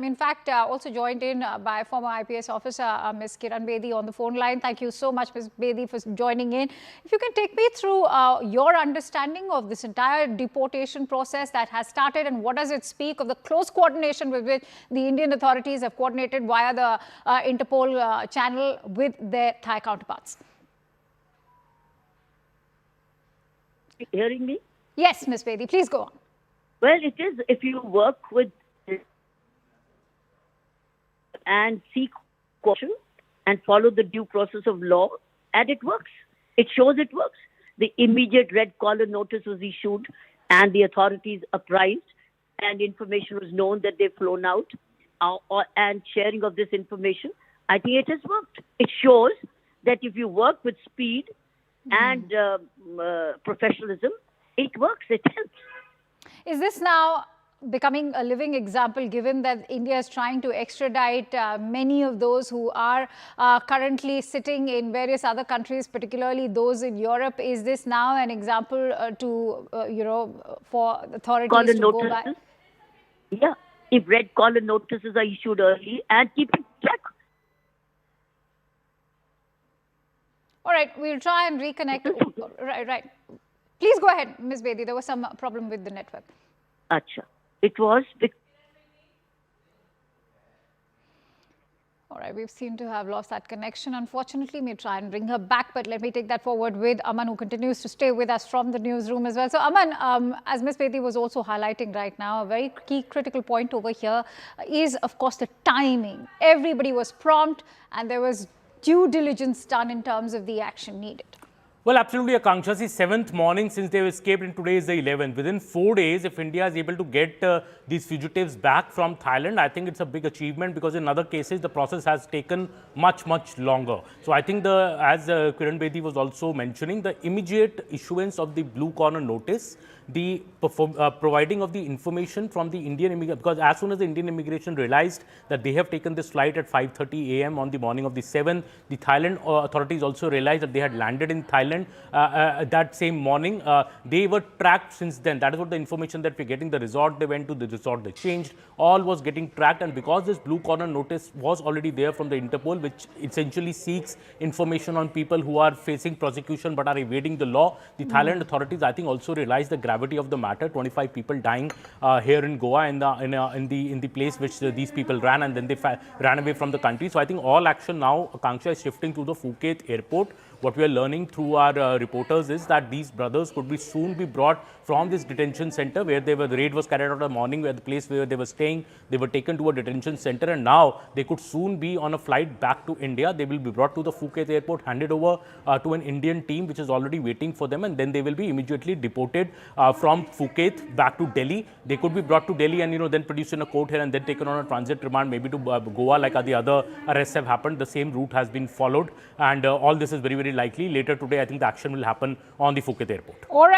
in fact, also joined in by former IPS officer Ms. Kiran Bedi on the phone line. Thank you so much, Ms. Bedi, for joining in. If you can take me through your understanding of this entire deportation process that has started, and what does it speak of the close coordination with which the Indian authorities have coordinated via the Interpol channel with their Thai counterparts? Hearing me? Yes, Ms. Bedi, please go on. Well, it is, if you work with and seek caution and follow the due process of law, and it works. It shows it works. The immediate red collar notice was issued and the authorities apprised, and information was known that they've flown out, and sharing of this information. I think it has worked. It shows that if you work with speed and professionalism, it works, it helps. Is this now becoming a living example, given that India is trying to extradite many of those who are currently sitting in various other countries, particularly those in Europe? Is this now an example for authorities to go by? Yeah, if red collar notices are issued early and keep it check. All right, we'll try and reconnect. Right. Please go ahead, Ms. Bedi. There was some problem with the network. Acha. It was. All right, we seem to have lost that connection. Unfortunately, we'll try and bring her back, but let me take that forward with Aman, who continues to stay with us from the newsroom as well. So, Aman, as Ms. Bedi was also highlighting right now, a very key critical point over here is, of course, the timing. Everybody was prompt and there was due diligence done in terms of the action needed. Well, absolutely, Akanksha. See, 7th morning since they have escaped, and today is the 11th. Within 4 days, if India is able to get these fugitives back from Thailand, I think it's a big achievement, because in other cases, the process has taken much, much longer. So I think, as Kiran Bedi was also mentioning, the immediate issuance of the blue corner notice, the providing of the information from the Indian immigration, because as soon as the Indian immigration realized that they have taken this flight at 5:30 a.m. on the morning of the 7th, the Thailand authorities also realized that they had landed in Thailand that same morning. They were tracked since then. That is what the information that we're getting. The resort they went to, the resort they changed, all was getting tracked. And because this blue corner notice was already there from the Interpol, which essentially seeks information on people who are facing prosecution but are evading the law, the Thailand authorities, I think, also realized the gravity of the matter. 25 people dying here in Goa in the place which these people ran, and then they ran away from the country. So I think all action now, Akanksha, is shifting to the Phuket airport. What we are learning through our reporters is that these brothers could soon be brought from this detention center where the raid was carried out in the morning, where the place where they were staying, they were taken to a detention center, and now they could soon be on a flight back to India. They will be brought to the Phuket airport, handed over to an Indian team which is already waiting for them, and then they will be immediately deported from Phuket back to Delhi. They could be brought to Delhi and then produced in a court here and then taken on a transit remand, maybe to Goa, like the other arrests have happened. The same route has been followed, and all this is very, very likely. Later today, I think the action will happen on the Phuket airport. All right.